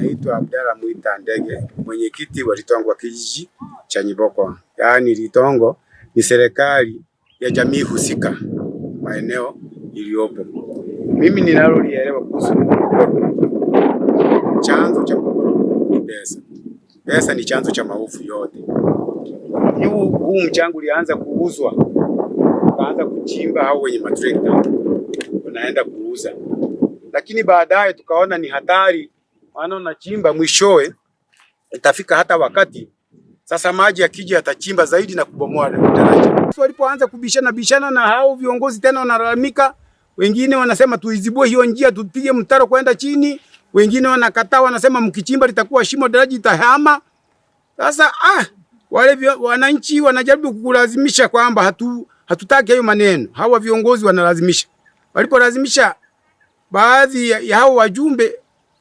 Naitwa Abdalla Mwita Ndege, mwenyekiti wa Litongo kijiji cha Nyiboko. Yaani Litongo ni serikali ya jamii husika maeneo iliyopo. Mimi ninalolielewa kuhusu chanzo cha mgogoro ni pesa. Pesa ni chanzo cha maovu yote. Huu mchanga ulianza kuuzwa, kaanza kuchimba hao wenye matrekta wanaenda kuuza, lakini baadaye tukaona ni hatari, maana unachimba mwishowe itafika hata wakati sasa maji yakija yatachimba zaidi na kubomoa daraja. Walipoanza kubishana na hao viongozi tena wanalalamika, wengine wanasema tuizibue hiyo njia tupige mtaro kwenda chini, wengine wanakataa wanasema mkichimba litakuwa shimo daraja itahama. Sasa wale wananchi wanajaribu kulazimisha kwamba hatutaki hayo maneno. Hawa viongozi wanalazimisha. Walipolazimisha baadhi ya hao wajumbe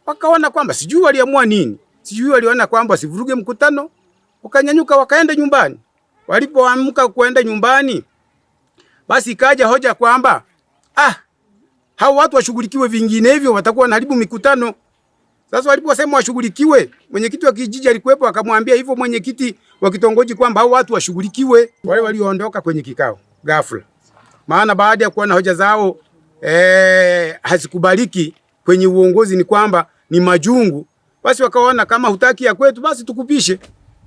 wakaona kwamba sijui waliamua nini. Sijui waliona kwamba sivuruge mkutano, wakanyanyuka wakaenda nyumbani. Walipoamka kwenda nyumbani, basi ikaja hoja kwamba hao watu washughulikiwe, vinginevyo watakuwa wanaharibu mikutano. Sasa waliposema washughulikiwe, mwenyekiti wa kijiji alikuwepo akamwambia hivyo mwenyekiti wa kitongoji kwamba hao watu washughulikiwe. Wale walioondoka kwenye kikao ghafla, maana baada ya kuona hoja zao hazikubaliki kwenye uongozi, ni kwamba ni majungu, basi wakaona kama hutaki ya kwetu basi tukupishe,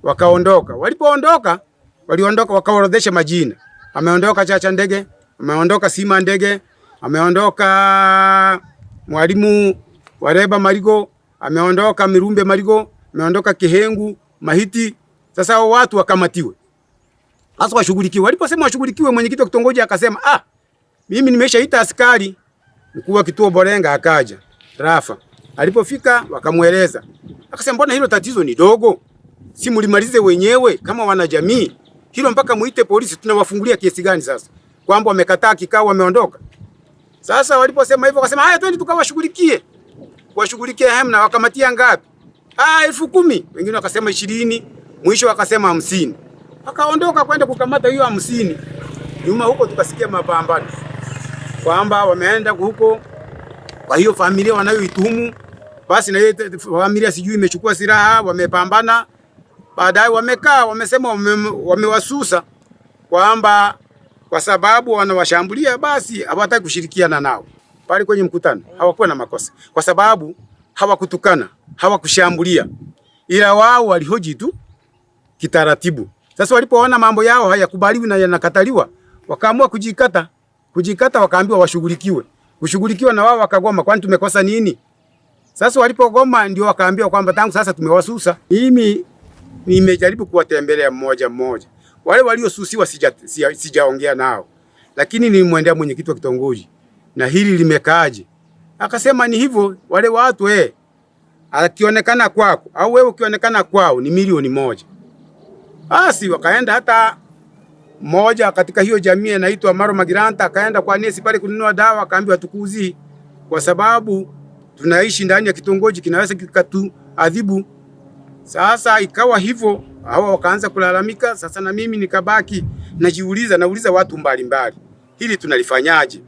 wakaondoka. Walipoondoka waliondoka wakaorodhesha majina. Ameondoka Chacha Ndege, ameondoka Sima Ndege, ameondoka Mwalimu Wareba Marigo, ameondoka Mirumbe Marigo, ameondoka Kihengu Mahiti. Sasa hao watu wakamatiwe, sasa washughulikiwe. Waliposema washughulikiwe, mwenyekiti wa kitongoji akasema mimi nimeshaita askari. Mkuu wa kituo Bolenga akaja Rafa, alipofika wakamueleza, akasema mbona hilo tatizo ni dogo, si mlimalize wenyewe kama wanajamii hilo, mpaka muite polisi, tunawafungulia kesi gani sasa kwamba wamekataa kikao wameondoka. Sasa waliposema hivyo akasema haya twende tukawashughulikie. Washughulikie hamna, wakamatia ngapi? 10,000. Wengine wakasema 20, mwisho wakasema 50. Wakaondoka kwenda kukamata hiyo 50. Nyuma huko tukasikia mapambano kwamba wameenda huko. Kwa hiyo familia wanayoituhumu, basi na yeye familia sijui imechukua silaha, wamepambana. Baadaye wamekaa wamesema wamewasusa kwamba kwa sababu wanawashambulia basi hawataki kushirikiana nao. Pale kwenye mkutano hawakuwa na makosa kwa sababu hawakutukana, hawakushambulia, ila wao walihoji tu kitaratibu. Sasa walipoona mambo yao hayakubaliwi na yanakataliwa, wakaamua kujikata, wakaambiwa washughulikiwe. Kushughulikiwa na wao wakagoma, kwani tumekosa nini? Sasa walipogoma ndio wakaambiwa kwamba tangu sasa tumewasusa. Mimi nimejaribu kuwatembelea mmoja mmoja. Wale waliosusiwa sijaongea nao, lakini nilimwendea mwenyekiti wa kitongoji, na hili limekaaje? Akasema ni hivyo, wale watu akionekana kwako au wewe ukionekana kwao ni 1,000,000. Basi wakaenda hata mmoja katika hiyo jamii anaitwa Maro Magiranta akaenda kwa nesi pale kununua dawa, akaambiwa tukuuzi kwa sababu tunaishi ndani ya kitongoji kinaweza kikatuadhibu. Sasa ikawa hivyo, hao wakaanza kulalamika. Sasa na mimi nikabaki nauliza watu mbalimbali, hili tunalifanyaje?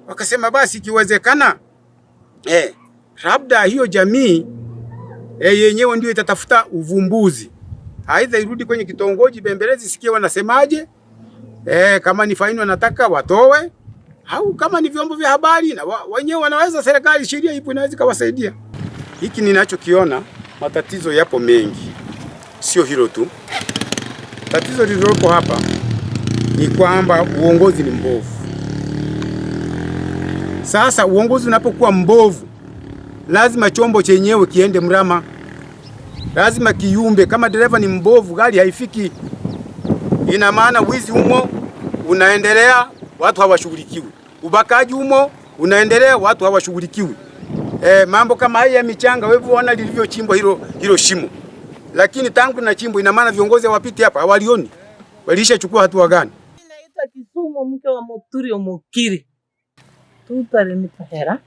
Wakasema basi ikiwezekana labda hiyo jamii yenyewe ndio itatafuta uvumbuzi, aidha irudi kwenye kitongoji bembelezi sikie wanasemaje, kama ni faini wanataka watoe, au kama ni vyombo vya habari na wenyewe wanaweza, serikali sheria ipo inaweza kawasaidia. Hiki ninachokiona, matatizo yapo mengi, sio hilo tu. Tatizo lililopo hapa ni kwamba uongozi ni mbovu. Sasa uongozi unapokuwa mbovu, lazima chombo chenyewe kiende mrama, lazima kiumbe. Kama dereva ni mbovu, gari haifiki. Ina maana wizi humo unaendelea, watu hawashughulikiwi. Ubakaji humo unaendelea, watu hawashughulikiwi. Mambo kama haya ya michanga, wewe unaona lilivyochimbwa hilo shimo. Lakini tangu na chimbo, ina maana viongozi hawapiti hapa, hawalioni. Walishachukua hatua gani? Naitwa Kisumo, mke wa Muturi Omukiri. Tutanipa hela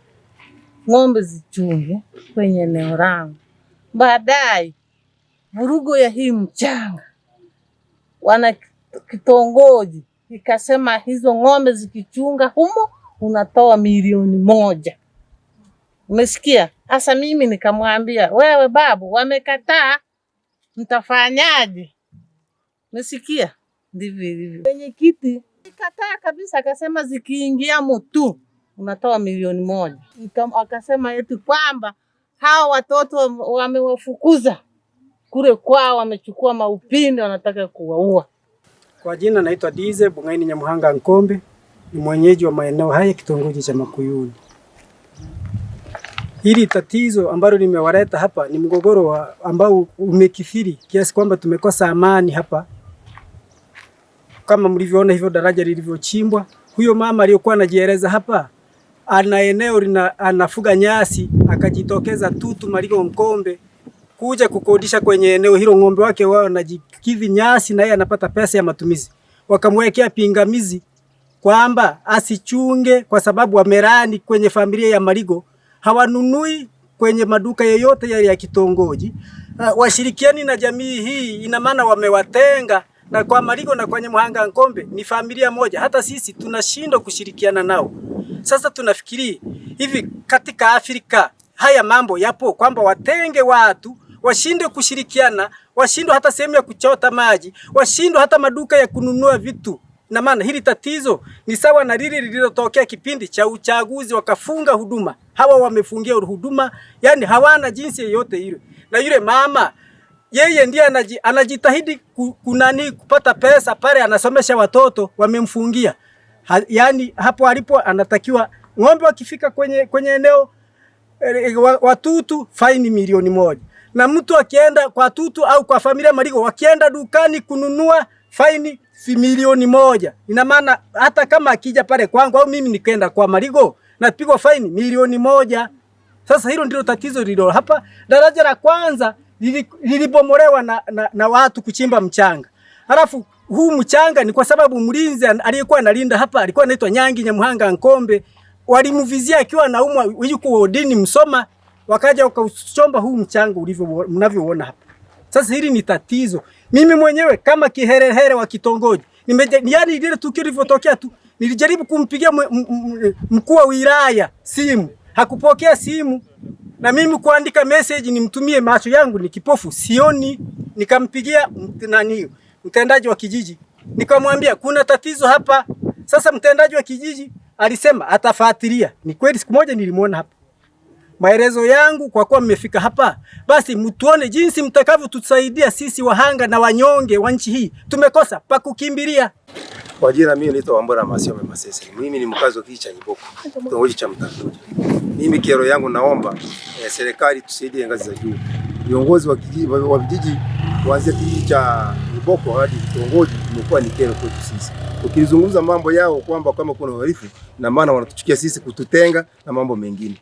ng'ombe zichunge kwenye eneo langu. Baadaye vurugo ya hii mchanga, wana kitongoji ikasema hizo ng'ombe zikichunga humo unatoa 1,000,000. Umesikia? Asa mimi nikamwambia, wewe babu, wamekataa, mtafanyaje? Nasikia ndivyo hivyo. Mwenyekiti kataa kabisa, akasema zikiingia mtu unatoa 1,000,000. Akasema eti kwamba hao watoto wamewafukuza kule kwao, wamechukua maupinde, wanataka kuwaua. Kwa jina naitwa Dize Bungaini Nyamuhanga Nkombe, ni mwenyeji wa maeneo haya kitongoji cha Makuyuni. Hili tatizo ambalo nimewaleta hapa ni mgogoro ambao umekithiri kiasi kwamba tumekosa amani hapa. Kama mlivyoona hivyo daraja lilivyochimbwa, huyo mama aliyokuwa anajieleza hapa ana eneo anafuga nyasi, akajitokeza Tutu Marigo Nkombe kuja kukodisha kwenye eneo hilo ng'ombe wake wao wanajikidhi nyasi na yeye anapata pesa ya matumizi. Wakamwekea pingamizi kwamba asichunge kwa sababu wamerani kwenye familia ya Marigo hawanunui kwenye maduka yoyote yale ya kitongoji. Washirikiani na jamii hii, ina maana wamewatenga, na kwa Marigo na kwa Nyamuhanga Nkombe ni familia moja. Hata sisi tunashindwa kushirikiana nao. Sasa tunafikiri hivi, katika Afrika haya mambo yapo kwamba watenge watu, washindwe kushirikiana, washindwe hata sehemu ya kuchota maji, washindwe hata maduka ya kununua vitu. Na maana hili tatizo ni sawa na lile lililotokea kipindi cha uchaguzi, wakafunga huduma. Hawa wamefungia huduma, yani hawana jinsi yoyote ile. Na yule mama yeye ndiye anajitahidi kupata pesa pale, anasomesha watoto, wamemfungia. Yani hapo alipo anatakiwa ng'ombe wakifika kwenye eneo watutu faini 1,000,000. Na mtu akienda kwa Tutu au kwa familia Marigo wakienda dukani kununua faini 1,000,000. Ina maana hata kama akija pale kwangu au mimi nikaenda kwa Marigo napigwa faini 1,000,000. Sasa hilo ndilo tatizo lilo hapa. Daraja la kwanza lilibomolewa na watu kuchimba mchanga. Halafu huu mchanga ni kwa sababu mlinzi aliyekuwa analinda hapa alikuwa anaitwa Nyangi Nyamuhanga Nkombe. Walimvizia akiwa anaumwa yuko wodini Msoma, wakaja wakachomba huu mchanga mnavyoona hapa. Sasa hili ni tatizo. Mimi mwenyewe kama kiherehere wa kitongoji, yani ile tukio lilivyotokea tu, nilijaribu kumpigia mkuu wa wilaya simu, hakupokea simu. Na mimi kuandika message nimtumie, macho yangu ni kipofu, sioni. Nikampigia mtendaji wa kijiji, nikamwambia kuna tatizo hapa. Sasa mtendaji wa kijiji alisema atafuatilia. Ni kweli, siku moja nilimuona hapa. Maelezo yangu, kwa kuwa mmefika hapa, basi mtuone jinsi mtakavyotusaidia sisi wahanga na wanyonge wa nchi hii. Tumekosa pa kukimbilia. Kwa jina mimi naitwa Wambura Masiome Masese. Mimi ni mkazi wa kijiji cha Nyiboko, kitongoji cha Mtanduja. Mimi kero yangu naomba serikali tusaidie ngazi za juu. Viongozi wa vijiji kuanzia kijiji cha Nyiboko hadi kitongoji imekuwa ni kero kwetu sisi. Ukizungumza mambo yao kwamba kama kuna uhalifu, na maana wanatuchukia sisi, kututenga na mambo mengine.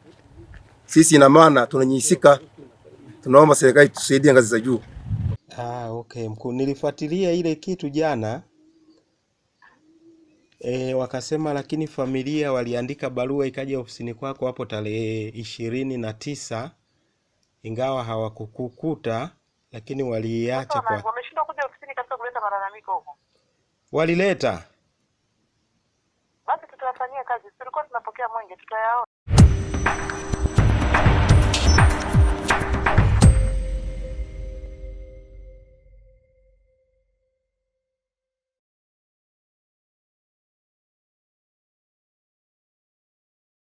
Sisi ina maana tunanyisika. Tunaomba serikali tusaidie ngazi za juu. Okay, mkuu, nilifuatilia ile kitu jana. Wakasema lakini familia waliandika barua ikaja ofisini kwako hapo tarehe 29, ingawa hawakukukuta, lakini waliacha kwa. Wameshindwa kuja ofisini kabisa kuleta malalamiko huko. Walileta. Basi tutawafanyia kazi. Tulikuwa tunapokea mwenge, tutayaona.